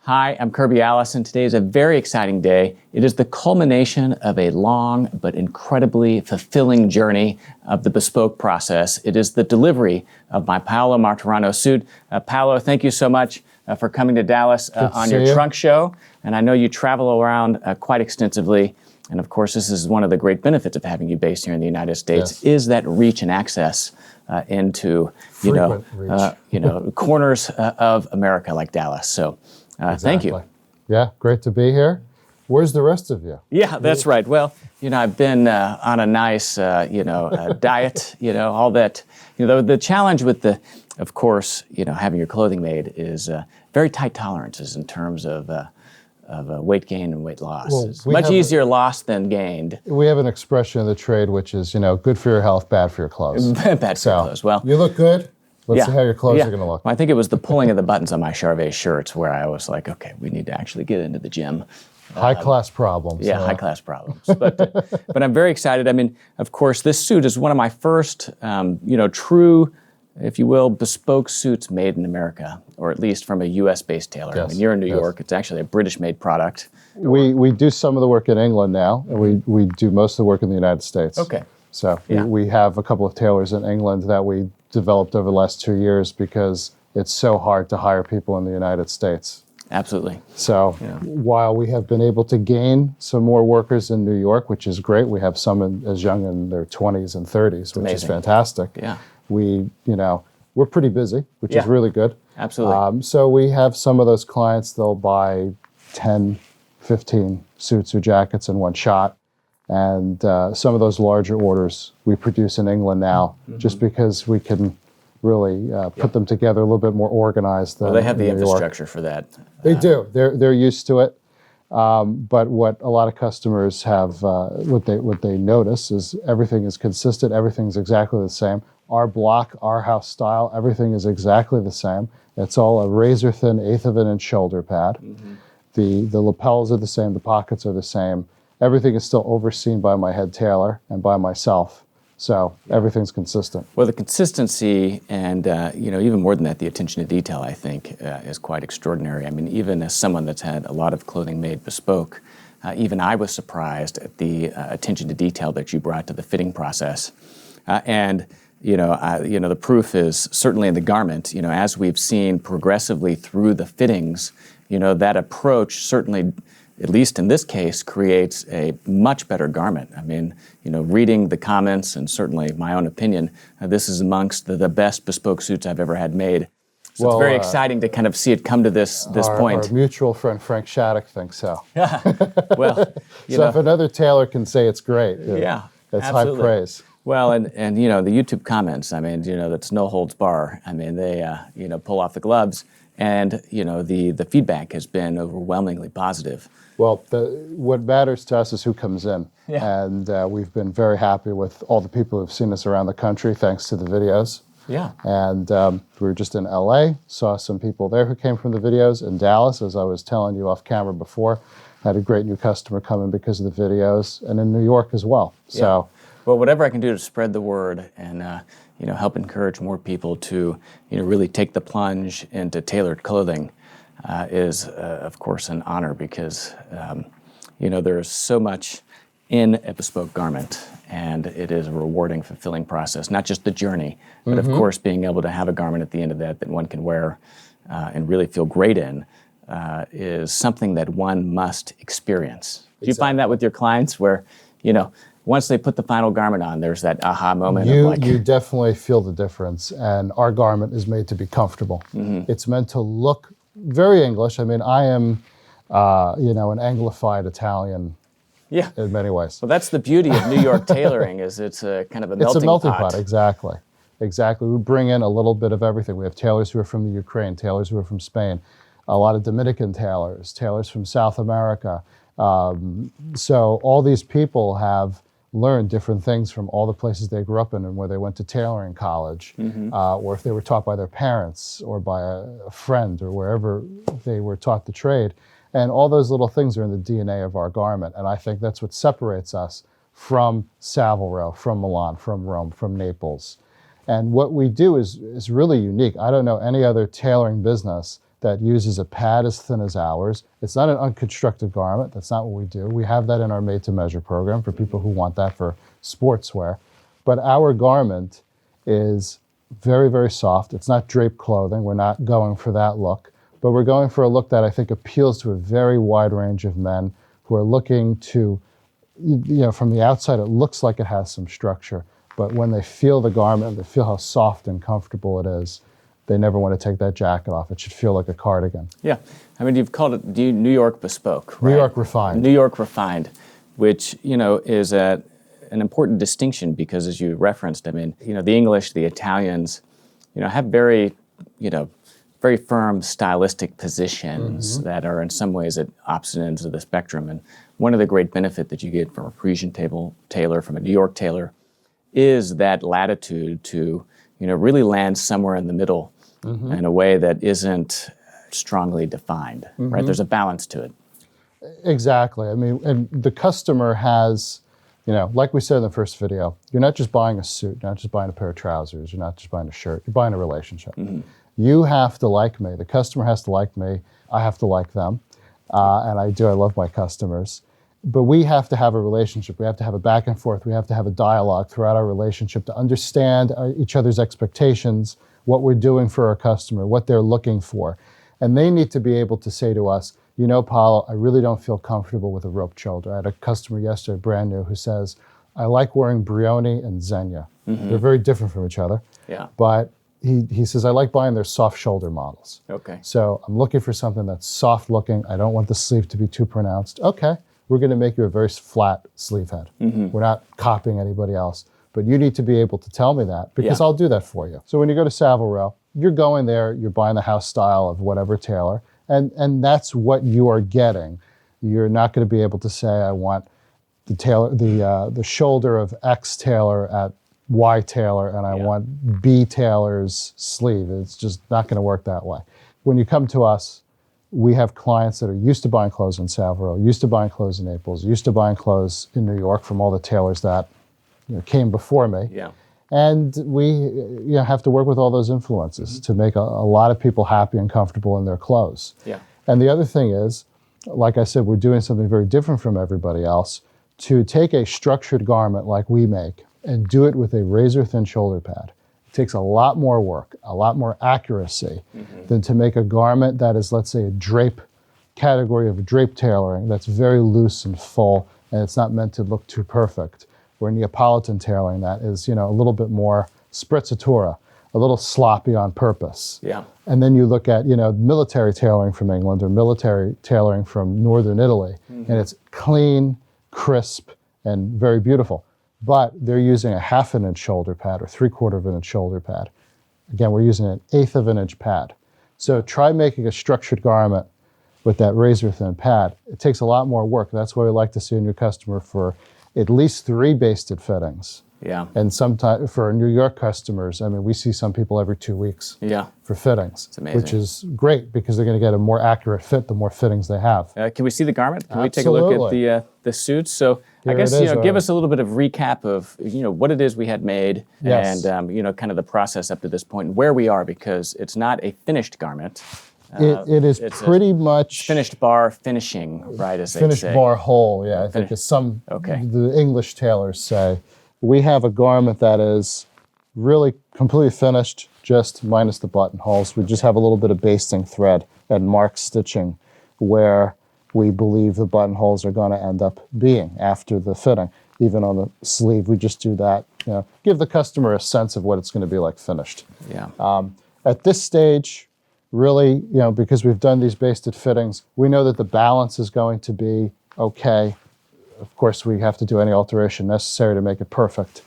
Hi, I'm kirbyallison. Today is a very exciting day. It is the culmination of a long but incredibly fulfilling journey of the Bespoke process. It is the delivery of my Paolo Martorano suit. Paolo, thank you so much for coming to Dallas on your trunk show. And I know you travel around quite extensively. And of course, this is one of the great benefits of having you based here in the United States, is that reach and access into corners of America like Dallas. So. Thank you. Yeah, great to be here. Where's the rest of you? Yeah, that's right. Well, I've been on a nice, diet, all that. The challenge with of course, having your clothing made is very tight tolerances in terms of weight gain and weight loss. Well, it's much easier lost than gained. We have an expression in the trade which is, good for your health, bad for your clothes. Bad for your clothes. Well, you look good. Let's see how your clothes are going to look. Well, I think it was the pulling of the buttons on my Charvet shirts where I was like, okay, we need to actually get into the gym. High-class problems. Yeah, high-class problems. But I'm very excited. I mean, of course, this suit is one of my first, true, if you will, bespoke suits made in America, or at least from a U.S.-based tailor. Yes. I mean, you're in New York. It's actually a British-made product. We do some of the work in England now, and we do most of the work in the United States. Okay. So we have a couple of tailors in England that we developed over the last 2 years because it's so hard to hire people in the United States. Absolutely. So while we have been able to gain some more workers in New York, which is great, we have some as young in their 20s and 30s, which is fantastic. Yeah. We're pretty busy, which is really good. Absolutely. So we have some of those clients, they'll buy 10, 15 suits or jackets in one shot. And some of those larger orders we produce in England now, just because we can really put them together a little bit more organized than they have the New York. infrastructure for that. They do. They're used to it. But what a lot of customers have, what they notice is everything is consistent. Everything's exactly the same. Our block, our house style, everything is exactly the same. It's all a razor thin 1/8 of an inch shoulder pad. The lapels are the same. The pockets are the same. Everything is still overseen by my head tailor and by myself. So everything's consistent. Well, the consistency and, even more than that, the attention to detail, I think, is quite extraordinary. I mean, even as someone that's had a lot of clothing made bespoke, even I was surprised at the attention to detail that you brought to the fitting process. The proof is certainly in the garment. As we've seen progressively through the fittings, that approach certainly, at least in this case, creates a much better garment. I mean, reading the comments and certainly my own opinion, this is amongst the best bespoke suits I've ever had made. So it's very exciting to kind of see it come to this point. Our mutual friend Frank Shattuck thinks so. Well, if another tailor can say it's great, that's absolutely. High praise. Well, and the YouTube comments, I mean, that's no holds bar. I mean, they pull off the gloves, and the feedback has been overwhelmingly positive. Well, what matters to us is who comes in. And we've been very happy with all the people who've seen us around the country, thanks to the videos. Yeah. And we were just in LA, saw some people there who came from the videos. In Dallas, as I was telling you off camera before, had a great new customer come in because of the videos, and in New York as well. So, well, whatever I can do to spread the word and help encourage more people to really take the plunge into tailored clothing is, of course, an honor because, there's so much in a bespoke garment, and it is a rewarding, fulfilling process, not just the journey, but of course being able to have a garment at the end of that one can wear and really feel great in is something that one must experience. Do you find that with your clients where, once they put the final garment on, there's that aha moment You definitely feel the difference, and our garment is made to be comfortable. It's meant to look very English. I mean, I am, an Anglified Italian in many ways. Well, that's the beauty of New York tailoring is it's a kind of a melting pot. It's a melting pot, exactly. Exactly. We bring in a little bit of everything. We have tailors who are from the Ukraine, tailors who are from Spain, a lot of Dominican tailors, tailors from South America. So all these people have learned different things from all the places they grew up in and where they went to tailoring college, or if they were taught by their parents or by a friend or wherever they were taught the trade. And all those little things are in the DNA of our garment. And I think that's what separates us from Savile Row, from Milan, from Rome, from Naples. And what we do is really unique. I don't know any other tailoring business that uses a pad as thin as ours. It's not an unconstructed garment. That's not what we do. We have that in our made-to-measure program for people who want that for sportswear. But our garment is very, very soft. It's not draped clothing. We're not going for that look. But we're going for a look that I think appeals to a very wide range of men who are looking to, from the outside, it looks like it has some structure. But when they feel the garment, they feel how soft and comfortable it is, they never want to take that jacket off. It should feel like a cardigan. Yeah. I mean, you've called it New York Bespoke, right? New York refined. New York refined, which, is an important distinction because, as you referenced, I mean, the English, the Italians, have very, very firm stylistic positions that are in some ways at opposite ends of the spectrum. And one of the great benefit that you get from a Parisian tailor, from a New York tailor, is that latitude to, really land somewhere in the middle in a way that isn't strongly defined, right? There's a balance to it. Exactly. I mean, and the customer has, like we said in the first video, you're not just buying a suit, you're not just buying a pair of trousers, you're not just buying a shirt, you're buying a relationship. You have to like me. The customer has to like me. I have to like them. And I do. I love my customers. But we have to have a relationship. We have to have a back and forth. We have to have a dialogue throughout our relationship to understand each other's expectations, what we're doing for our customer, what they're looking for. And they need to be able to say to us, Paolo, I really don't feel comfortable with a roped shoulder. I had a customer yesterday, brand new, who says, I like wearing Brioni and Zegna. They're very different from each other. Yeah. But he says, I like buying their soft shoulder models. Okay. So I'm looking for something that's soft looking. I don't want the sleeve to be too pronounced. Okay, we're going to make you a very flat sleeve head. We're not copying anybody else. But you need to be able to tell me that because I'll do that for you. So when you go to Savile Row, you're going there, you're buying the house style of whatever tailor, and that's what you are getting. You're not going to be able to say, I want the shoulder of X tailor at Y tailor, and I want B tailor's sleeve. It's just not going to work that way. When you come to us, we have clients that are used to buying clothes in Savile Row, used to buying clothes in Naples, used to buying clothes in New York from all the tailors that came before me. Yeah. And we have to work with all those influences to make a lot of people happy and comfortable in their clothes. Yeah. And the other thing is, like I said, we're doing something very different from everybody else, to take a structured garment like we make and do it with a razor-thin shoulder pad. It takes a lot more work, a lot more accuracy than to make a garment that is, let's say, a drape category of drape tailoring that's very loose and full, and it's not meant to look too perfect. Where Neapolitan tailoring, that is, a little bit more sprezzatura, a little sloppy on purpose. Yeah. And then you look at, military tailoring from England or military tailoring from Northern Italy, and it's clean, crisp, and very beautiful. But they're using a 1/2 inch shoulder pad or 3/4 of an inch shoulder pad. Again, we're using an 1/8 of an inch pad. So try making a structured garment with that razor-thin pad. It takes a lot more work. That's why we like to see a new customer for at least 3 basted fittings. Yeah. And sometimes for our New York customers, I mean, we see some people every 2 weeks for fittings, which is great because they're going to get a more accurate fit the more fittings they have. Can we see the garment? Can we take a look at the suits? So I guess give us a little bit of recap of what it is we had made and kind of the process up to this point and where we are, because it's not a finished garment. It is pretty much finished bar finishing, right? As they say. Finished bar whole, I think as the English tailors say. We have a garment that is really completely finished, just minus the buttonholes. We just have a little bit of basting thread and mark stitching where we believe the buttonholes are going to end up being after the fitting. Even on the sleeve, we just do that. Give the customer a sense of what it's going to be like finished. Yeah. At this stage, really, because we've done these basted fittings, we know that the balance is going to be okay. Of course, we have to do any alteration necessary to make it perfect.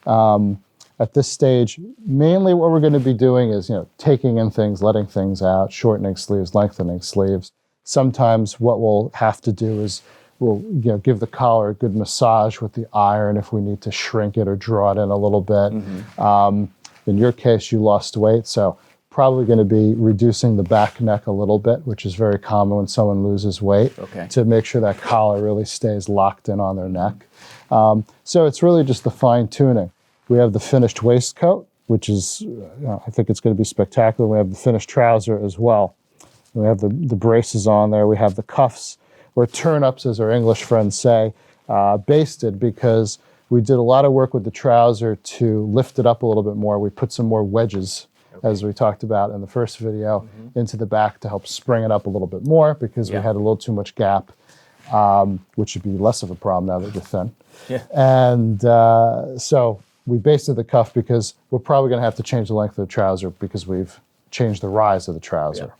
At this stage, mainly what we're going to be doing is, taking in things, letting things out, shortening sleeves, lengthening sleeves. Sometimes what we'll have to do is we'll give the collar a good massage with the iron if we need to shrink it or draw it in a little bit. In your case, you lost weight, so probably going to be reducing the back neck a little bit, which is very common when someone loses weight, to make sure that collar really stays locked in on their neck. So it's really just the fine tuning. We have the finished waistcoat, which is, I think it's going to be spectacular. We have the finished trouser as well. We have the braces on there. We have the cuffs, or turn-ups, as our English friends say, basted, because we did a lot of work with the trouser to lift it up a little bit more. We put some more wedges, as we talked about in the first video, into the back to help spring it up a little bit more, because we had a little too much gap, which would be less of a problem now that you're thin. Yeah. And so we basted the cuff because we're probably going to have to change the length of the trouser because we've changed the rise of the trouser. Yeah.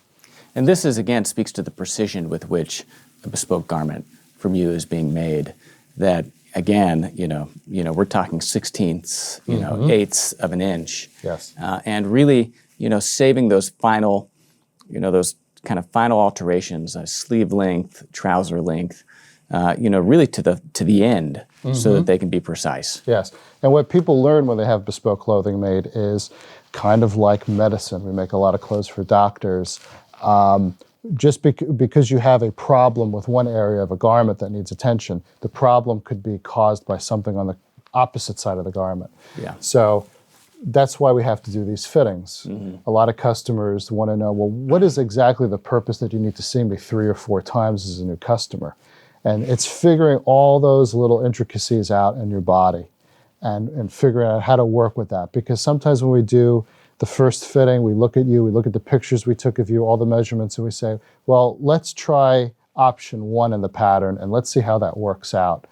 And this is, again, speaks to the precision with which a bespoke garment from you is being made. That, again, we're talking 16ths, eighths of an inch. Yes. And really, saving those final, those kind of final alterations, sleeve length, trouser length, really to the end, so that they can be precise. Yes. And what people learn when they have bespoke clothing made is kind of like medicine. We make a lot of clothes for doctors. Just because you have a problem with one area of a garment that needs attention, the problem could be caused by something on the opposite side of the garment. Yeah. So that's why we have to do these fittings. A lot of customers want to know, well, what is exactly the purpose that you need to see me 3 or 4 times as a new customer? And it's figuring all those little intricacies out in your body and figuring out how to work with that. Because sometimes when we do the first fitting, we look at you, we look at the pictures we took of you, all the measurements, and we say, well, let's try option 1 in the pattern and let's see how that works out.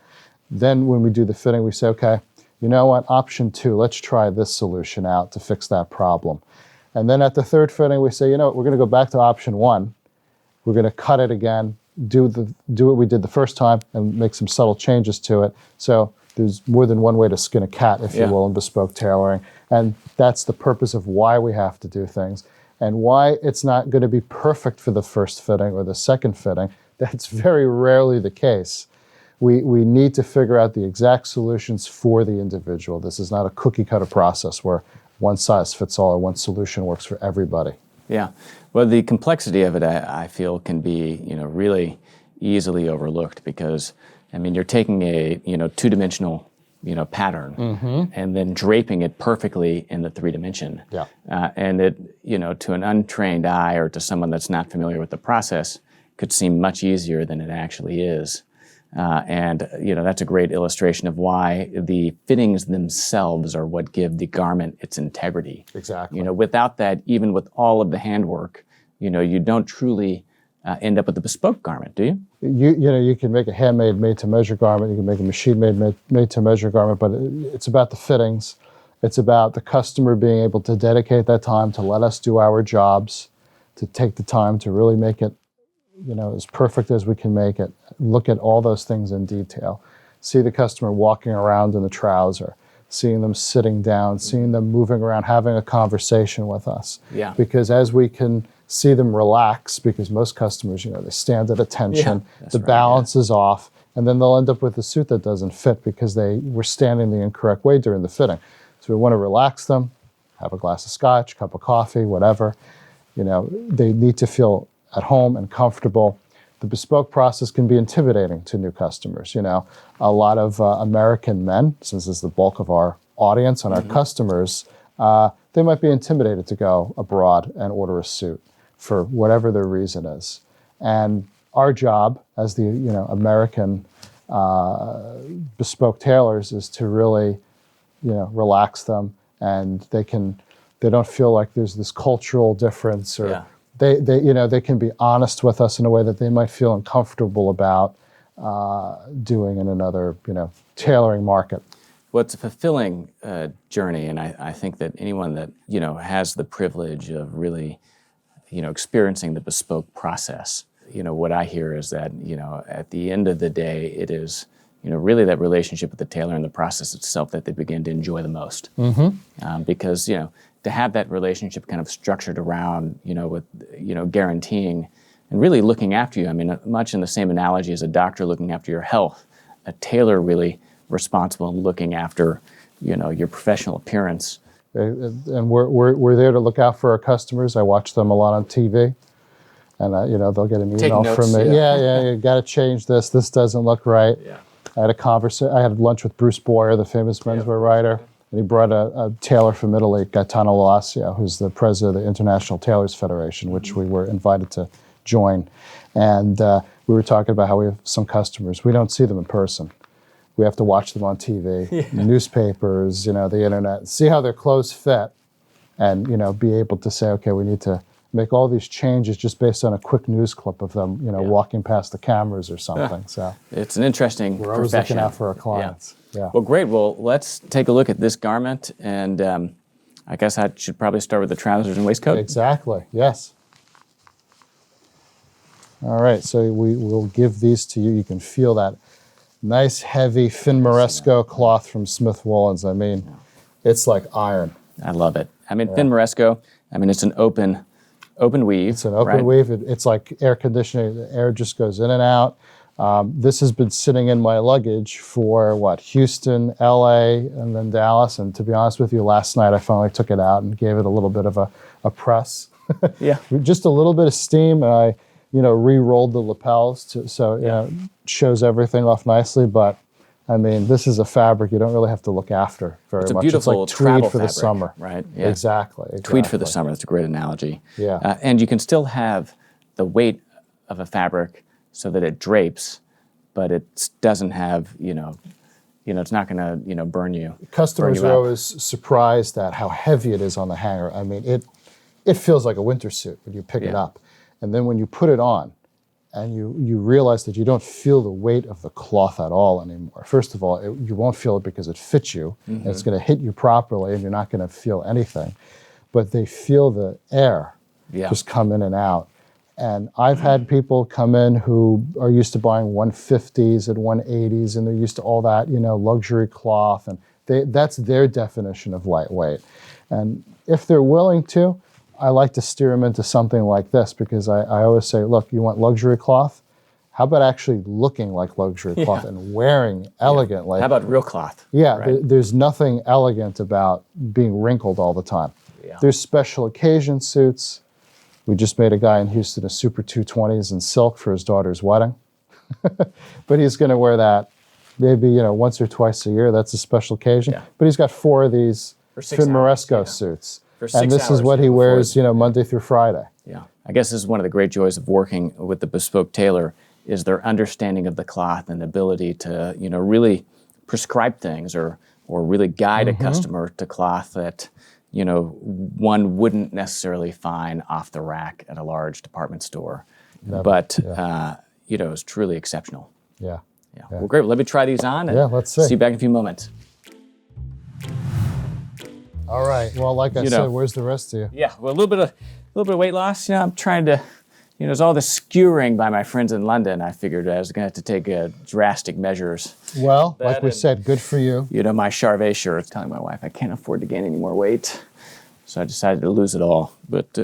Then when we do the fitting, we say, okay, you know what, option 2, let's try this solution out to fix that problem. And then at the third fitting, we say, you know what, we're going to go back to option 1. We're going to cut it again, do what we did the first time, and make some subtle changes to it. So there's more than one way to skin a cat, if you will, in bespoke tailoring. And that's the purpose of why we have to do things, and why it's not going to be perfect for the first fitting or the second fitting. That's very rarely the case. We need to figure out the exact solutions for the individual. This is not a cookie cutter process where one size fits all or one solution works for everybody. Yeah. Well, the complexity of it, I feel, can be, really easily overlooked, because, you're taking a, two-dimensional, pattern, and then draping it perfectly in the 3-dimension. Yeah. And it, to an untrained eye or to someone that's not familiar with the process, could seem much easier than it actually is. And that's a great illustration of why the fittings themselves are what give the garment its integrity. Exactly. Without that, even with all of the handwork, you don't truly end up with a bespoke garment, do you? You can make a handmade, made-to-measure garment. You can make a machine-made, made-to-measure garment. But it's about the fittings. It's about the customer being able to dedicate that time to let us do our jobs, to take the time to really make it as perfect as we can make it. Look at all those things in detail. See the customer walking around in the trouser, seeing them sitting down, seeing them moving around, having a conversation with us. Yeah. Because as we can see them relax, because most customers, they stand at attention, the balance is off, and then they'll end up with a suit that doesn't fit because they were standing the incorrect way during the fitting. So we want to relax them, have a glass of scotch, cup of coffee, whatever. They need to feel at home and comfortable. The bespoke process can be intimidating to new customers. A lot of American men, since it's the bulk of our audience and our customers, they might be intimidated to go abroad and order a suit for whatever their reason is. And our job as the American bespoke tailors is to really relax them, and they don't feel like there's this cultural difference, or they can be honest with us in a way that they might feel uncomfortable about doing in another tailoring market. Well, it's a fulfilling journey, and I think that anyone that has the privilege of really experiencing the bespoke process, what I hear is that at the end of the day, it is really that relationship with the tailor and the process itself that they begin to enjoy the most. Because to have that relationship kind of structured around with guaranteeing and really looking after you. Much in the same analogy as a doctor looking after your health, a tailor really responsible in looking after your professional appearance. And we're there to look out for our customers. I watch them a lot on TV, and they'll get an email from me. You got to change this. This doesn't look right. Yeah. I had lunch with Bruce Boyer, the famous menswear writer, and he brought a tailor from Italy, Gaetano Lassia, who's the president of the International Tailors Federation, which we were invited to join. And we were talking about how we have some customers, we don't see them in person. We have to watch them on TV, newspapers, the internet, see how their clothes fit, and be able to say, okay, we need to make all these changes just based on a quick news clip of them, walking past the cameras or something. So it's an interesting we're always profession. looking out for our clients. Yeah. Well, great. Well, let's take a look at this garment, and I guess I should probably start with the trousers and waistcoat. Exactly. Yes. All right. So we will give these to you. You can feel that nice, heavy Fin-Moresco cloth from Smith Woolens. I mean, it's like iron. I love it. I mean, Fin-Moresco. I mean, it's an open weave. It's an open weave. It's like air conditioning. The air just goes in and out. This has been sitting in my luggage for Houston, LA, and then Dallas. And to be honest with you, last night I finally took it out and gave it a little bit of a press. Yeah. Just a little bit of steam, and I, re-rolled the lapels so it shows everything off nicely. But I mean, this is a fabric you don't really have to look after very much. It's a beautiful it's like tweed travel for fabric, the summer. right? Yeah. Exactly. Tweed for the summer. That's a great analogy. Yeah. And you can still have the weight of a fabric so that it drapes, but it doesn't have, it's not going to, burn you. Customers burn you are out. always surprised at how heavy it is on the hanger. I mean, it feels like a winter suit when you pick it up. And then when you put it on, and you realize that you don't feel the weight of the cloth at all anymore. First of all, you won't feel it because it fits you, and it's going to hit you properly, and you're not going to feel anything. But they feel the air just come in and out. And I've had people come in who are used to buying 150s and 180s, and they're used to all that, luxury cloth, and that's their definition of lightweight. And if they're willing to, I like to steer them into something like this, because I always say, look, you want luxury cloth? How about actually looking like luxury cloth and wearing elegantly? How about real cloth? Yeah, Right. there's nothing elegant about being wrinkled all the time. Yeah. There's special occasion suits. We just made a guy in Houston a Super 220s in silk for his daughter's wedding. But he's going to wear that maybe once or twice a year. That's a special occasion. Yeah. But he's got 4 of these For 6 Fin-Moresco hours, suits. For 6 And this is hours, what he before wears, it's- Monday through Friday. Yeah. I guess this is one of the great joys of working with the Bespoke tailor is their understanding of the cloth and the ability to, really prescribe things or really guide a customer to cloth that, one wouldn't necessarily find off the rack at a large department store. Never. But, it's truly exceptional. Yeah. Yeah. Well, great. Well, let me try these on and Let's see. see you back in a few moments. All right. Well, like I said, where's the rest of you? Yeah, well, a little bit of weight loss. I'm trying to, there's all this skewering by my friends in London. I figured I was going to have to take drastic measures. Well, That like we and- said, good for you. My Charvet shirt, telling my wife I can't afford to gain any more weight. So I decided to lose it all. But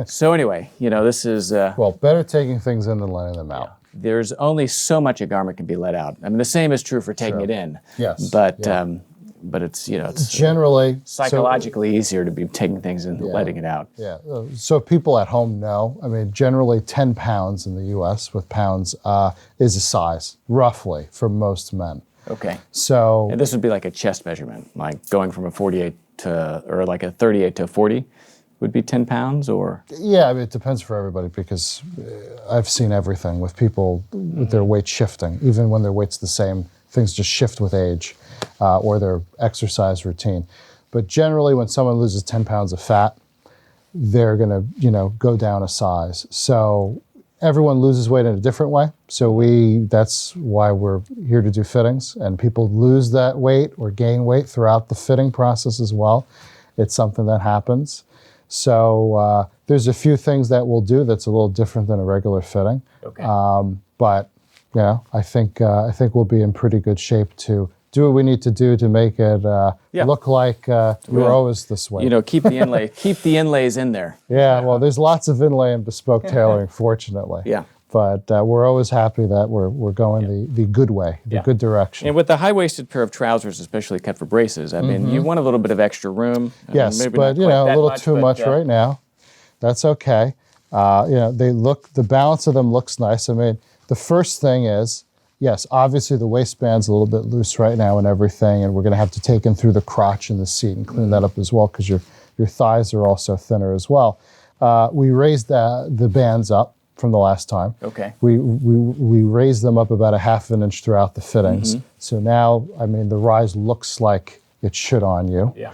so anyway, this is, Well, better taking things in than letting them out. there's only so much a garment can be let out. I mean, the same is true for taking it in. Yes, But, yeah. but it's, it's Generally, psychologically easier to be taking things in than letting it out. So people at home know. I mean, generally 10 pounds in the U.S. with pounds is a size, roughly, for most men. Okay. So And this would be like a chest measurement, like going from a 48 to, or like a 38 to a 40 would be 10 pounds or? yeah, I mean, it depends for everybody, because I've seen everything with people with their weight shifting. Even when their weight's the same, things just shift with age or their exercise routine. But generally, when someone loses 10 pounds of fat, they're going to, go down a size. So everyone loses weight in a different way. So that's why we're here to do fittings. And people lose that weight or gain weight throughout the fitting process as well. It's something that happens. So there's a few things that we'll do that's a little different than a regular fitting. Okay. But I think we'll be in pretty good shape to do what we need to do to make it look like you're always this way. Keep the inlays in there. Yeah, well, there's lots of inlay and bespoke tailoring, fortunately. Yeah. But we're always happy that we're going the good way, the good direction. And with the high-waisted pair of trousers, especially cut for braces, I mean, you want a little bit of extra room. Yes, maybe but not quite a that little too much right now. That's okay. The balance of them looks nice. I mean, the first thing is, yes, obviously the waistband's a little bit loose right now and everything, and we're going to have to take in through the crotch in the seat and clean that up as well, because your thighs are also thinner as well. We raised the bands up from the last time. Okay. We raised them up about a half an inch throughout the fittings. So now, I mean, the rise looks like it should on you. Yeah.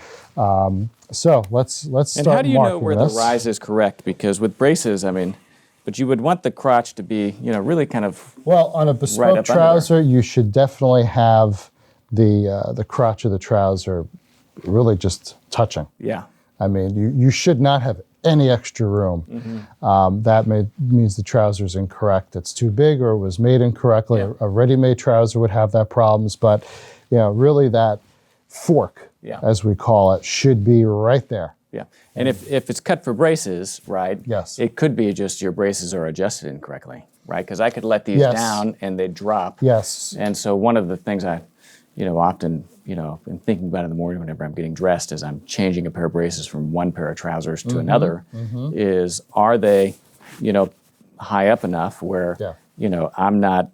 So let's start. And how do you know marking where this. the rise is correct? Because with braces, I mean, but you would want the crotch to be, really kind of Well, on a bespoke up trouser, you should definitely have the crotch of the trouser really just touching. yeah. I mean, you should not have any extra room. That means the trouser is incorrect. It's too big or it was made incorrectly. Yeah. A ready-made trouser would have that problems, but really that fork, Yeah. as we call it, should be right there. Yeah. And if it's cut for braces, right? Yes. It could be just your braces are adjusted incorrectly, right? Because I could let these Yes. down and they drop. Yes. And so one of the things I, often, am thinking about in the morning whenever I'm getting dressed is I'm changing a pair of braces from one pair of trousers to another is, are they, high up enough where, I'm not,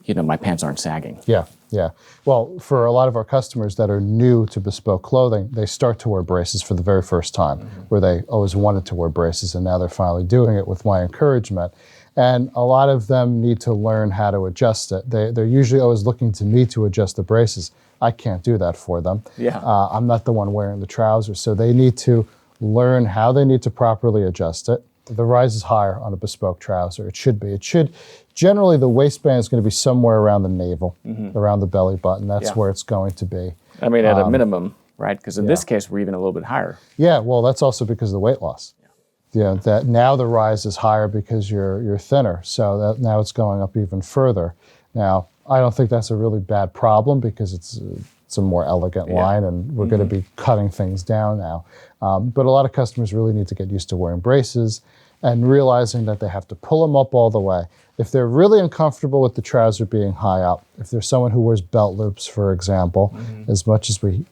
my pants aren't sagging. Yeah, yeah. Well, for a lot of our customers that are new to bespoke clothing, they start to wear braces for the very first time, where they always wanted to wear braces, and now they're finally doing it with my encouragement. And a lot of them need to learn how to adjust it. They're usually always looking to me to adjust the braces. I can't do that for them. Yeah. I'm not the one wearing the trousers, so they need to learn how they need to properly adjust it. The rise is higher on a bespoke trouser. It should be. Generally, the waistband is going to be somewhere around the navel, around the belly button. That's where it's going to be. I mean, at a minimum, right? Because in this case, we're even a little bit higher. Yeah, well, that's also because of the weight loss. That now the rise is higher because you're thinner, so that now it's going up even further. Now, I don't think that's a really bad problem because it's a more elegant line, and we're going to be cutting things down now. But a lot of customers really need to get used to wearing braces and realizing that they have to pull them up all the way. If they're really uncomfortable with the trouser being high up, if there's someone who wears belt loops, for example, as much as we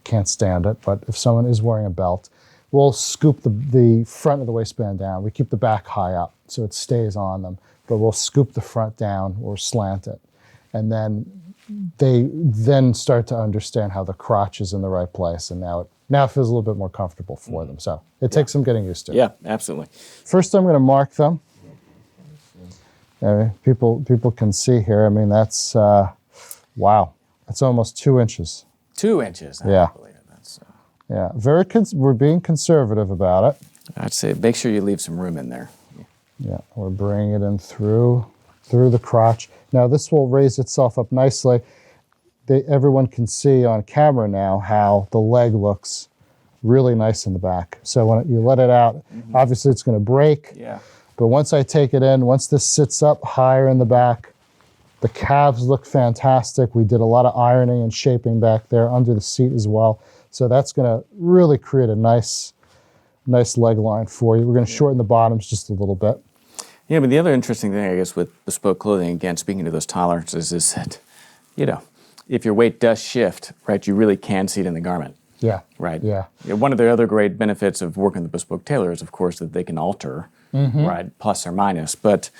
can't stand it, but if someone is wearing a belt, we'll scoop the front of the waistband down. We keep the back high up so it stays on them, but we'll scoop the front down or slant it. And then they then start to understand how the crotch is in the right place, and now it feels a little bit more comfortable for them. So it takes some getting used to. Yeah, absolutely. First, I'm going to mark them. People can see here. I mean, that's wow. That's almost 2 inches. 2 inches. I Yeah. believe that's. Yeah, we're being conservative about it. I'd say make sure you leave some room in there. Yeah, we're bringing it in through the crotch. Now this will raise itself up nicely. Everyone can see on camera now how the leg looks really nice in the back. So when you let it out, obviously it's going to break. Yeah. But once I take it in, once this sits up higher in the back, the calves look fantastic. We did a lot of ironing and shaping back there under the seat as well. So that's going to really create a nice leg line for you. We're going to shorten the bottoms just a little bit. Yeah, but the other interesting thing, I guess, with bespoke clothing, again, speaking to those tolerances, is that, if your weight does shift, right, you really can see it in the garment. Yeah. Right. Yeah. One of the other great benefits of working with bespoke tailor is, of course, that they can alter, right, plus or minus. But,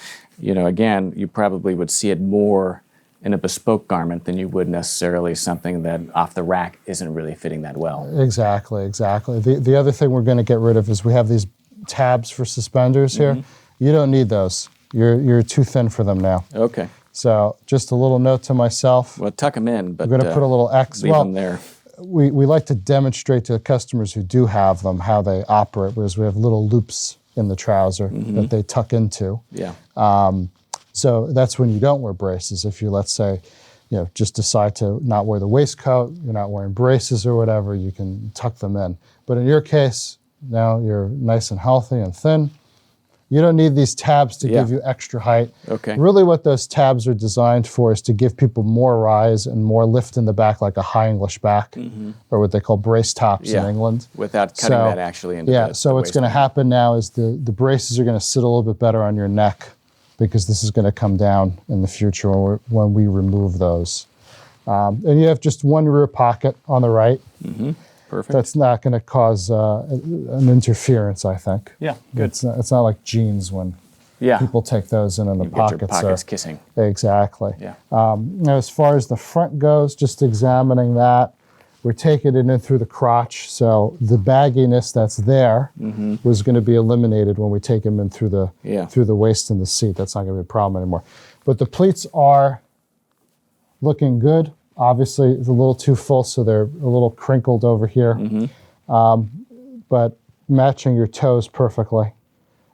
again, you probably would see it more in a bespoke garment than you would necessarily something that off the rack isn't really fitting that well. Exactly. The other thing we're going to get rid of is we have these tabs for suspenders here. You don't need those. You're too thin for them now. Okay. So just a little note to myself. Well, tuck them in, but I'm going to put a little X. leave them there. We like to demonstrate to the customers who do have them how they operate, because we have little loops in the trouser that they tuck into. Yeah. So that's when you don't wear braces. If you, let's say, just decide to not wear the waistcoat, you're not wearing braces or whatever, you can tuck them in. But in your case, now you're nice and healthy and thin. You don't need these tabs to give you extra height. Okay. Really what those tabs are designed for is to give people more rise and more lift in the back, like a high English back, or what they call brace tops in England. Without cutting that actually into the so what's going to happen now is the braces are going to sit a little bit better on your neck, because this is going to come down in the future when we remove those. And you have just one rear pocket on the right. Perfect. That's not going to cause an interference, I think. Yeah, good. It's not like jeans when people take those in and the You get pockets your pockets kissing. Exactly. Yeah. Now, as far as the front goes, just examining that, We're taking it in through the crotch, so the bagginess that's there was going to be eliminated when we take them in through the waist and the seat. That's not going to be a problem anymore. But the pleats are looking good. Obviously, it's a little too full, so they're a little crinkled over here. But matching your toes perfectly,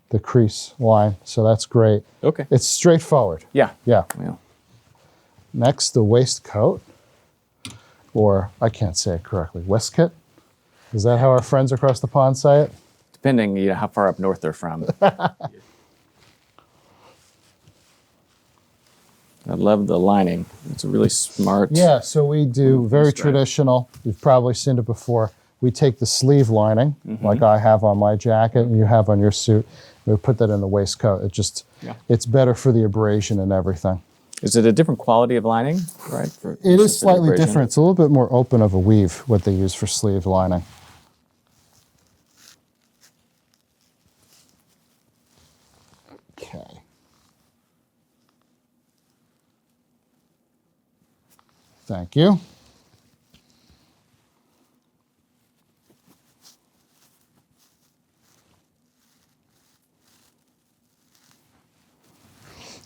the crease line, so that's great. Okay. It's straightforward. Yeah. Yeah. Well, Next, the waistcoat, or I can't say it correctly, waistcoat. Is that how our friends across the pond say it? depending, how far up north they're from. I love the lining. It's a really smart. Yeah, so we do very stripe. Traditional. You've probably seen it before. We take the sleeve lining, like I have on my jacket and you have on your suit. We put that in the waistcoat. It's better for the abrasion and everything. Is it a different quality of lining, right? It is slightly different. It's a little bit more open of a weave, what they use for sleeve lining. Okay. Thank you.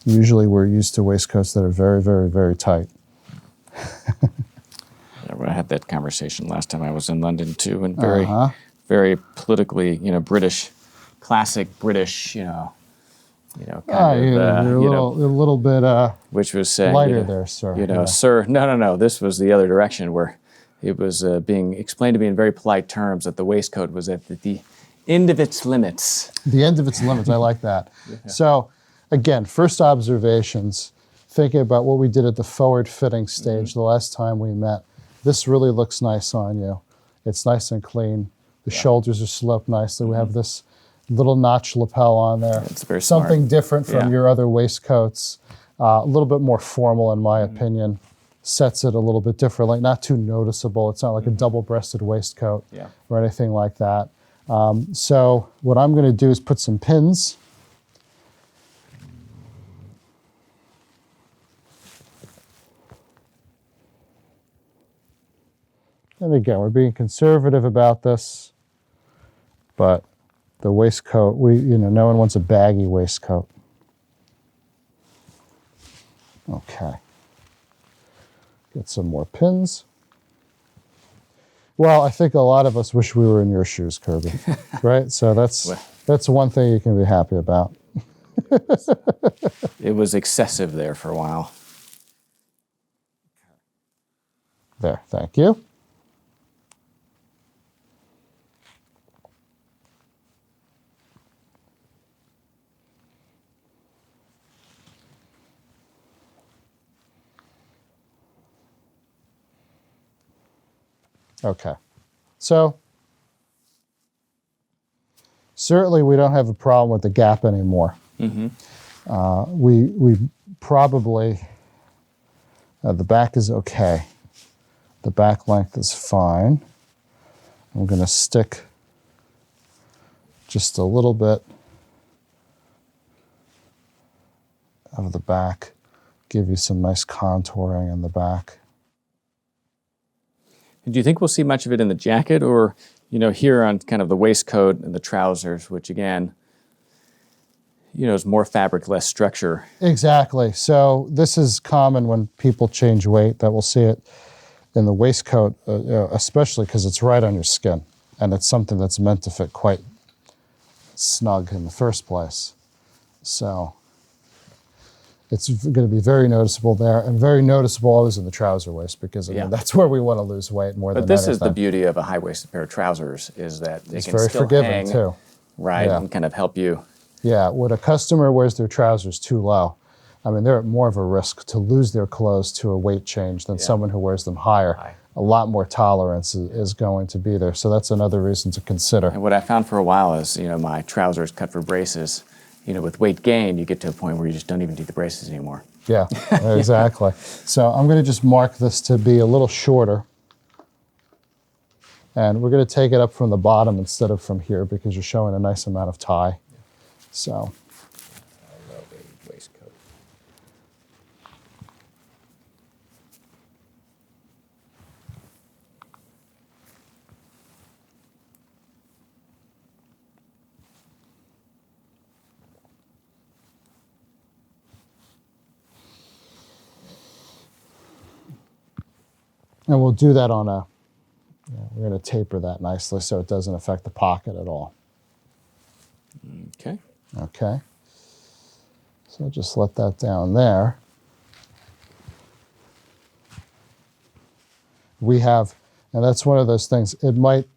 Usually we're used to waistcoats that are very, very, very tight. I had that conversation last time I was in London too, and very, very politically, British, classic British, kind of, you're a little bit which was saying, lighter there, sir. Sir, no, this was the other direction where it was being explained to me in very polite terms that the waistcoat was at the end of its limits. The end of its limits, I like that. So, again, first observations, thinking about what we did at the forward fitting stage the last time we met. This really looks nice on you. It's nice and clean. The shoulders are sloped nicely. We have this little notch lapel on there. It's very Something smart. different from your other waistcoats. A little bit more formal, in my opinion. Sets it a little bit differently. Not too noticeable. It's not like a double-breasted waistcoat or anything like that. So what I'm going to do is put some pins. And again, we're being conservative about this, but the waistcoat, no one wants a baggy waistcoat. Okay. Get some more pins. Well, I think a lot of us wish we were in your shoes, Kirby, right? So that's one thing you can be happy about. It was excessive there for a while. There, thank you. Okay, so certainly we don't have a problem with the gap anymore. We probably, the back is okay. The back length is fine. I'm going to stick just a little bit of the back, give you some nice contouring in the back. Do you think we'll see much of it in the jacket, or here on kind of the waistcoat and the trousers, which again, is more fabric, less structure? Exactly. So this is common when people change weight, that we'll see it in the waistcoat, especially because it's right on your skin, and it's something that's meant to fit quite snug in the first place. So it's going to be very noticeable there, and very noticeable always in the trouser waist, because that's where we want to lose weight more than anything. But this is the beauty of a high-waisted pair of trousers, is that they can very still forgiving hang, too. right, and kind of help you. Yeah, when a customer wears their trousers too low, they're at more of a risk to lose their clothes to a weight change than someone who wears them higher. A lot more tolerance is going to be there, so that's another reason to consider. And what I found for a while is, my trousers cut for braces. With weight gain, you get to a point where you just don't even need the braces anymore. Yeah, exactly. So I'm going to just mark this to be a little shorter. And we're going to take it up from the bottom instead of from here, because you're showing a nice amount of tie. So. I love a waistcoat. And we'll do that on a, we're going to taper that nicely so it doesn't affect the pocket at all. Okay. Okay. So just let that down there. We have, and that's one of those things, it might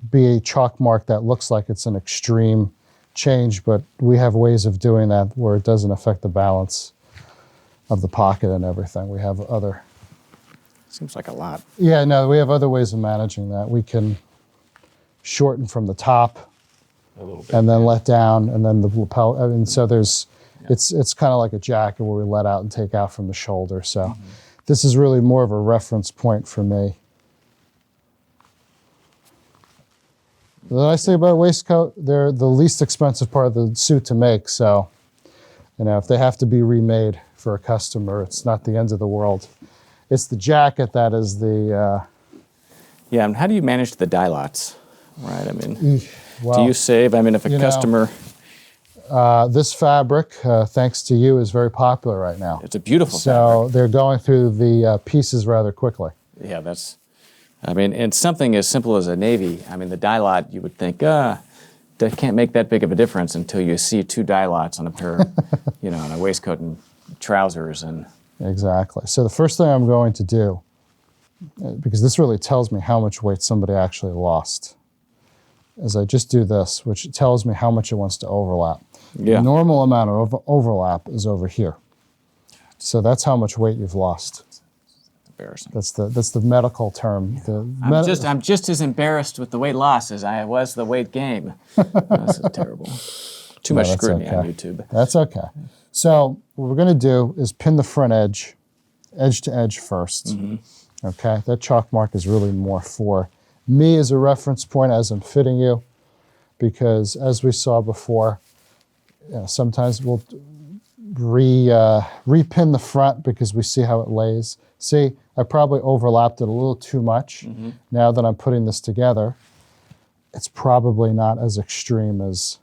be a chalk mark that looks like it's an extreme change, but we have ways of doing that where it doesn't affect the balance of the pocket and everything. We have other... Seems like a lot. Yeah, no, we have other ways of managing that. We can shorten from the top A little bit. and then let down, and then the lapel. I mean, so there's, it's kind of like a jacket where we let out and take out from the shoulder. So this is really more of a reference point for me. The nice thing about a waistcoat, they're the least expensive part of the suit to make. So, if they have to be remade for a customer, it's not the end of the world. It's the jacket that is the... Yeah, and how do you manage the dye lots? Right, I mean, well, do you save? I mean, if a customer... this fabric, thanks to you, is very popular right now. It's a beautiful So fabric. they're going through the pieces rather quickly. Yeah, that's... I mean, and something as simple as a navy, I mean, the dye lot, you would think, that can't make that big of a difference until you see 2 dye lots on a pair, on a waistcoat and trousers. And Exactly. So the first thing I'm going to do, because this really tells me how much weight somebody actually lost, is I just do this, which tells me how much it wants to overlap. Yeah. The normal amount of overlap is over here. So that's how much weight you've lost. embarrassing. That's the medical term. I'm just as embarrassed with the weight loss as I was the weight gain. This is terrible. Too much scrutiny on YouTube. That's okay. So what we're going to do is pin the front edge to edge first. Mm-hmm. Okay, that chalk mark is really more for me as a reference point as I'm fitting you, because as we saw before, sometimes we'll repin the front because we see how it lays. See, I probably overlapped it a little too much. Mm-hmm. Now that I'm putting this together, it's probably not as extreme as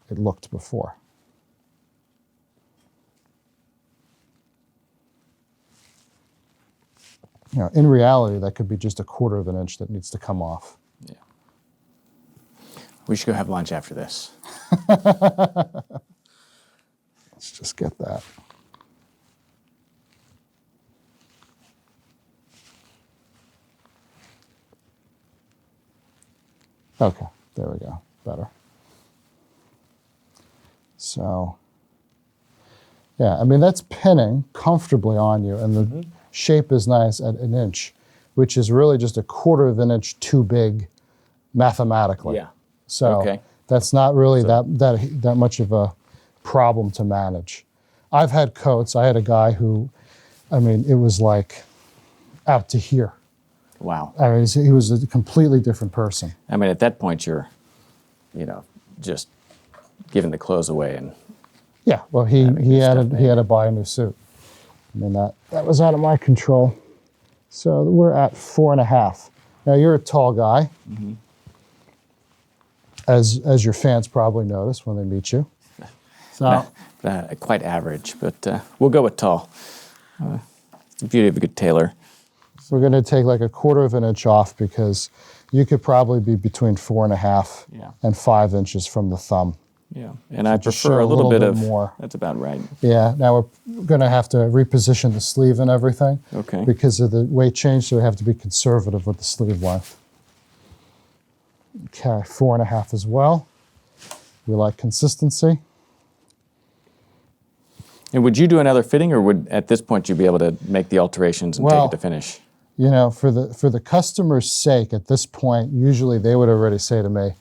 it looked before. In reality, that could be just 1/4 of an inch that needs to come off. Yeah. We should go have lunch after this. Let's just get that. Okay, there we go. Better. So, yeah, I mean, that's pinning comfortably on you, and the shape is nice at 1 inch, which is really just 1/4 of an inch too big mathematically. Yeah. So that's not really that much of a problem to manage. I've had coats. I had a guy who, I mean, it was like out to here. Wow. I mean, he was a completely different person. I mean, at that point, you're, just giving the clothes away, and yeah. Well, he had to buy a new suit. I mean, that was out of my control. So we're at 4.5. Now you're a tall guy, as your fans probably notice when they meet you. So quite average, but we'll go with tall. It's the beauty of a good tailor. We're going to take like 1/4 of an inch off, because you could probably be between 4.5 and 5 inches from the thumb. Yeah, and I prefer a little bit more. That's about right. Yeah, now we're going to have to reposition the sleeve and everything. Okay. Because of the weight change, so we have to be conservative with the sleeve length. Okay, 4.5 as well. We like consistency. And would you do another fitting, or would, at this point, you be able to make the alterations and take it to finish? For the customer's sake, at this point, usually they would already say to me,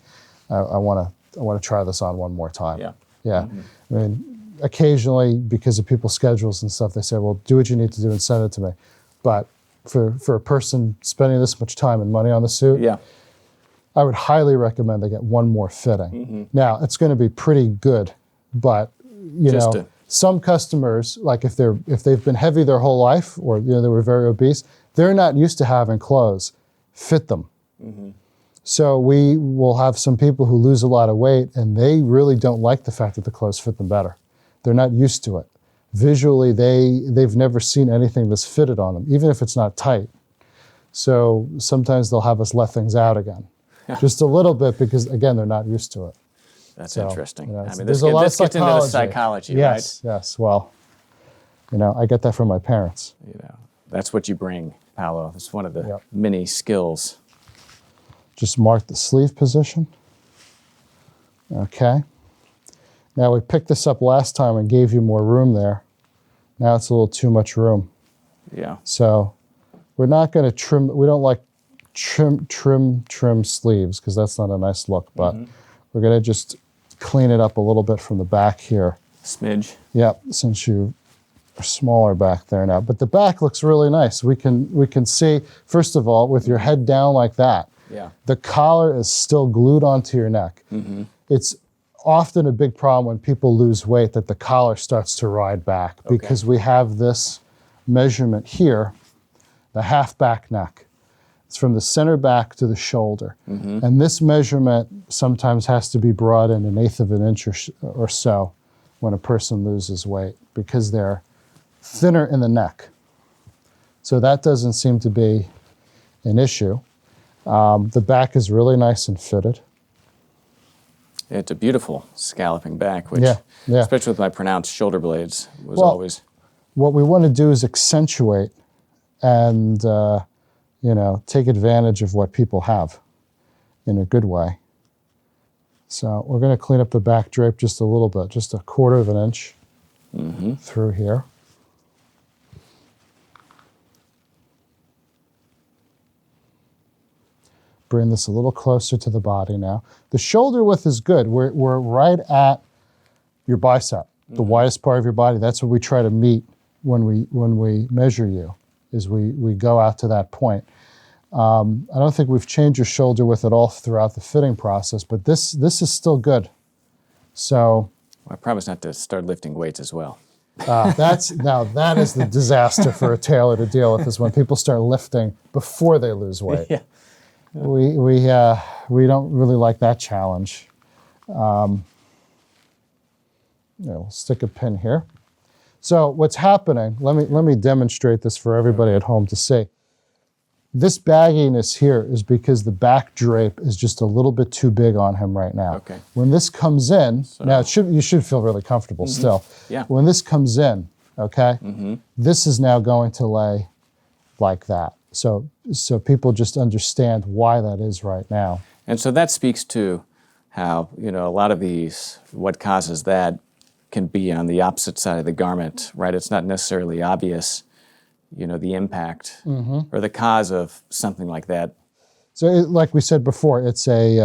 I want to try this on one more time. Yeah. Yeah. I mean, occasionally, because of people's schedules and stuff, they say, well, do what you need to do and send it to me. But for a person spending this much time and money on the suit, I would highly recommend they get one more fitting. Now, it's going to be pretty good, but, some customers, like if they've been heavy their whole life, or they were very obese, they're not used to having clothes fit them. So we will have some people who lose a lot of weight, and they really don't like the fact that the clothes fit them better. They're not used to it. Visually, they've never seen anything that's fitted on them, even if it's not tight. So sometimes they'll have us let things out again, just a little bit, because again, they're not used to it. That's interesting. You know, I mean, there's this a lot gets of into the psychology, yes, right? Yes, well, you know, I get that from my parents. You know, that's what you bring, Paolo. It's one of the Yep. many skills. Just mark the sleeve position. Okay. Now we picked this up last time and gave you more room there. Now it's a little too much room. Yeah. So we're not going to trim, we don't like trim sleeves, because that's not a nice look, but we're going to just clean it up a little bit from the back here. Smidge. Yep, since you are smaller back there now. But the back looks really nice. We can see, first of all, with your head down like that, Yeah. the collar is still glued onto your neck. It's often a big problem when people lose weight that the collar starts to ride back, because we have this measurement here, the half back neck. It's from the center back to the shoulder. And this measurement sometimes has to be brought in 1/8 of an inch or so when a person loses weight, because they're thinner in the neck. So that doesn't seem to be an issue. The back is really nice and fitted. It's a beautiful scalloping back, which, Yeah, yeah. especially with my pronounced shoulder blades, was Well, always... What we want to do is accentuate and you know, take advantage of what people have in a good way. So we're going to clean up the back drape just a little bit, just 1/4 of an inch through here. Bring this a little closer to the body now. The shoulder width is good. We're right at your bicep, the widest part of your body. That's what we try to meet when we measure you, is we go out to that point. I don't think we've changed your shoulder width at all throughout the fitting process, but this is still good. So I promise not to start lifting weights as well. now that is the disaster for a tailor to deal with, is when people start lifting before they lose weight. Yeah. We don't really like that challenge. We'll stick a pin here. So what's happening? Let me demonstrate this for everybody at home to see. This bagginess here is because the back drape is just a little bit too big on him right now. Okay. When this comes in, now you should feel really comfortable still. Yeah. When this comes in, okay, this is now going to lay like that. So people just understand why that is right now. And so that speaks to how, you know, a lot of these, what causes that can be on the opposite side of the garment, right? It's not necessarily obvious, you know, the impact or the cause of something like that. So like we said before, it's a,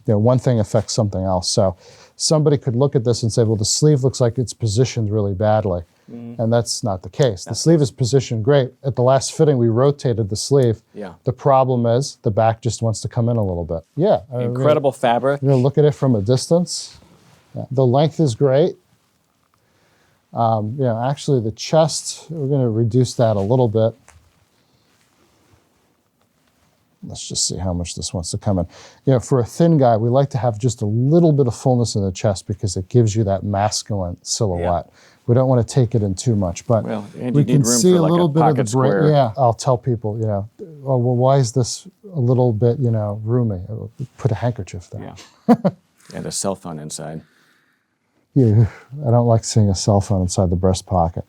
one thing affects something else. So somebody could look at this and say, well, the sleeve looks like it's positioned really badly. And that's not the case. The sleeve is positioned great. At the last fitting, we rotated the sleeve. Yeah. The problem is the back just wants to come in a little bit. Yeah. Incredible fabric. You're going to look at it from a distance. Yeah. The length is great. Actually the chest, we're going to reduce that a little bit. Let's just see how much this wants to come in. You know, for a thin guy, we like to have just a little bit of fullness in the chest, because it gives you that masculine silhouette. Yeah. We don't want to take it in too much, but we can see a little bit of the break. Yeah, I'll tell people, oh, well, why is this a little bit, roomy? Put a handkerchief there. Yeah. And a cell phone inside. Yeah, I don't like seeing a cell phone inside the breast pocket.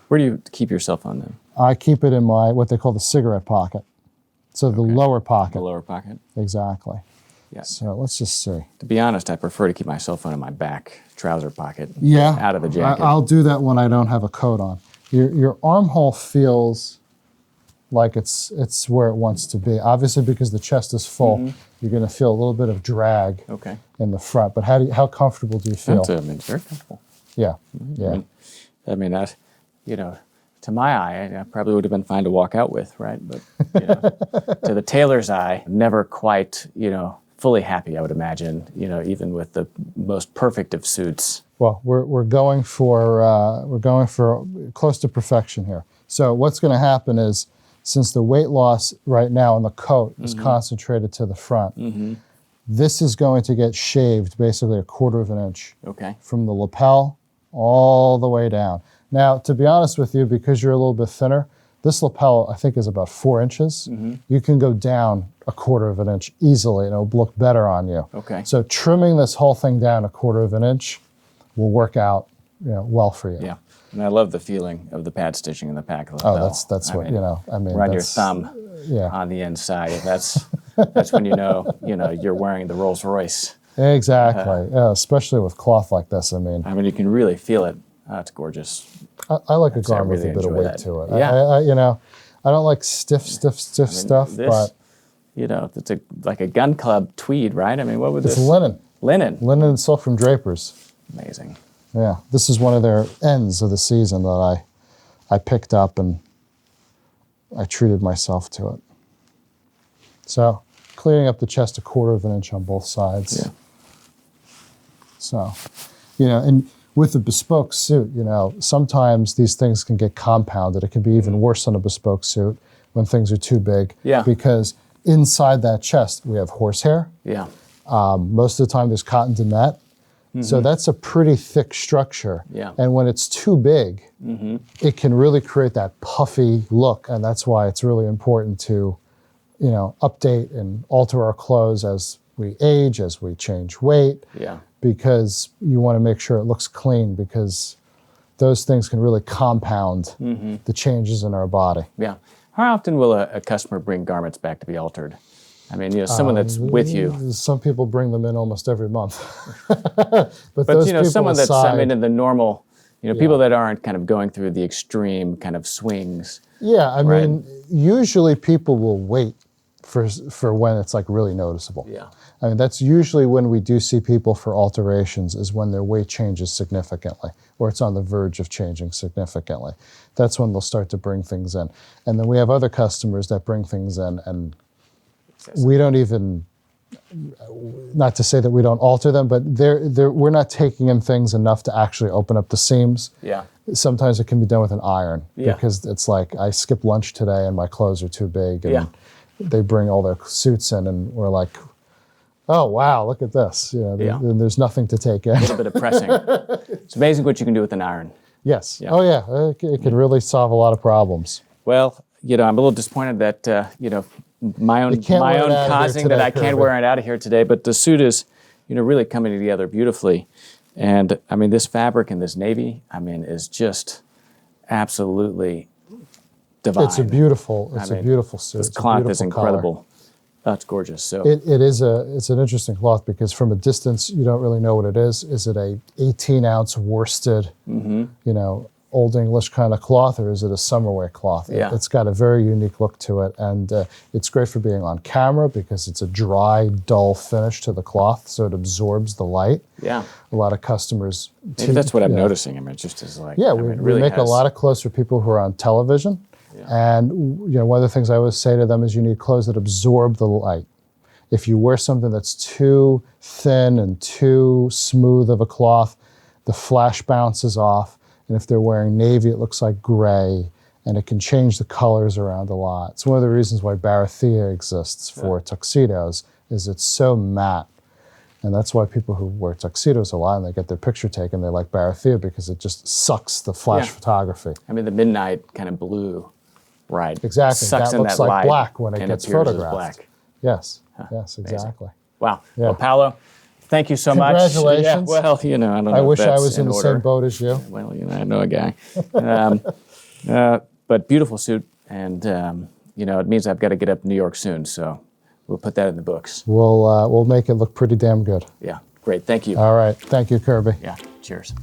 Where do you keep your cell phone then? I keep it in my, what they call the cigarette pocket. So the lower pocket. The lower pocket? Exactly. Yeah. So let's just see. To be honest, I prefer to keep my cell phone in my back trouser pocket. Yeah. Out of the jacket. I'll do that when I don't have a coat on. Your armhole feels like it's where it wants to be. Obviously, because the chest is full, you're going to feel a little bit of drag in the front. But how comfortable do you feel? It's very comfortable. Yeah. Yeah. I mean, that, to my eye, I probably would have been fine to walk out with, right? But to the tailor's eye, never quite, fully happy, I would imagine, even with the most perfect of suits. Well, we're going for close to perfection here. So what's going to happen is, since the weight loss right now in the coat is concentrated to the front, this is going to get shaved basically 1/4 of an inch from the lapel all the way down. Now, to be honest with you, because you're a little bit thinner, This lapel, I think, is about 4 inches. You can go down a 1/4 of an inch easily, and it'll look better on you. Okay. So trimming this whole thing down a 1/4 of an inch will work out, well for you. Yeah. And I love the feeling of the pad stitching in the back of the lapel. That's what, run your thumb on the inside. That's when you're wearing the Rolls Royce. Exactly. Especially with cloth like this. I mean, you can really feel it. Oh, it's gorgeous. I like a garment really with a bit of enjoy weight that. to it. Yeah. I don't like stiff stuff, but it's like a gun club tweed, right? What would this? it's linen. Linen. Linen and silk from Drapers. Amazing. Yeah, this is one of their ends of the season that I picked up, and I treated myself to it. So cleaning up the chest a 1/4 of an inch on both sides. Yeah. So, and with a bespoke suit, sometimes these things can get compounded. It can be even worse on a bespoke suit when things are too big. Yeah. Because inside that chest, we have horsehair. Yeah. Most of the time, there's cotton to net. So that's a pretty thick structure. Yeah. And when it's too big, it can really create that puffy look. And that's why it's really important to, update and alter our clothes as we age, as we change weight. Yeah. Because you want to make sure it looks clean, because those things can really compound the changes in our body. Yeah. How often will a customer bring garments back to be altered? Someone that's with you. Some people bring them in almost every month. but those people someone that's aside, in the normal, people that aren't kind of going through the extreme kind of swings. Yeah, usually people will wait for when it's like really noticeable. Yeah. That's usually when we do see people for alterations, is when their weight changes significantly, or it's on the verge of changing significantly. That's when they'll start to bring things in. And then we have other customers that bring things in, and we don't even, not to say that we don't alter them, but we're not taking in things enough to actually open up the seams. Yeah. Sometimes it can be done with an iron, Yeah. because it's like, I skipped lunch today and my clothes are too big, and Yeah. they bring all their suits in, and we're like, oh, wow, look at this. There's nothing to take in. A little bit of pressing. It's amazing what you can do with an iron. Yes. Yeah. Oh, yeah. It can really solve a lot of problems. Well, I'm a little disappointed that, my own causing that I can't wear it out of here today, but the suit is, really coming together beautifully. And, this fabric in this navy, is just absolutely divine. It's a beautiful suit. This It's a cloth is beautiful incredible. color. That's gorgeous. So it's an interesting cloth, because from a distance you don't really know what it is. Is it a 18-ounce worsted, Old English kind of cloth, or is it a summer wear cloth? Yeah. It's got a very unique look to it, and it's great for being on camera because it's a dry, dull finish to the cloth, so it absorbs the light. Yeah. A lot of customers. Maybe that's what I'm noticing. It just is like. Yeah, it we make a lot of clothes for people who are on television. And one of the things I always say to them is you need clothes that absorb the light. If you wear something that's too thin and too smooth of a cloth, the flash bounces off. And if they're wearing navy, it looks like gray, and it can change the colors around a lot. It's one of the reasons why Barathea exists for tuxedos, is it's so matte. And that's why people who wear tuxedos a lot and they get their picture taken, they like Barathea, because it just sucks the flash photography. The midnight kind of blue. Right. Exactly. Sucks that in looks that like light black when it gets appears as photographed. black. Yes. Yes, exactly. Wow. Yeah. Well, Paolo, thank you so much. Congratulations. Yeah, well, I don't know. I wish if I that's was in the order. same boat as you. Well, I know a guy. But beautiful suit, and it means I've got to get up to New York soon, so we'll put that in the books. We'll make it look pretty damn good. Yeah. Great. Thank you. All right. Thank you, Kirby. Yeah. Cheers.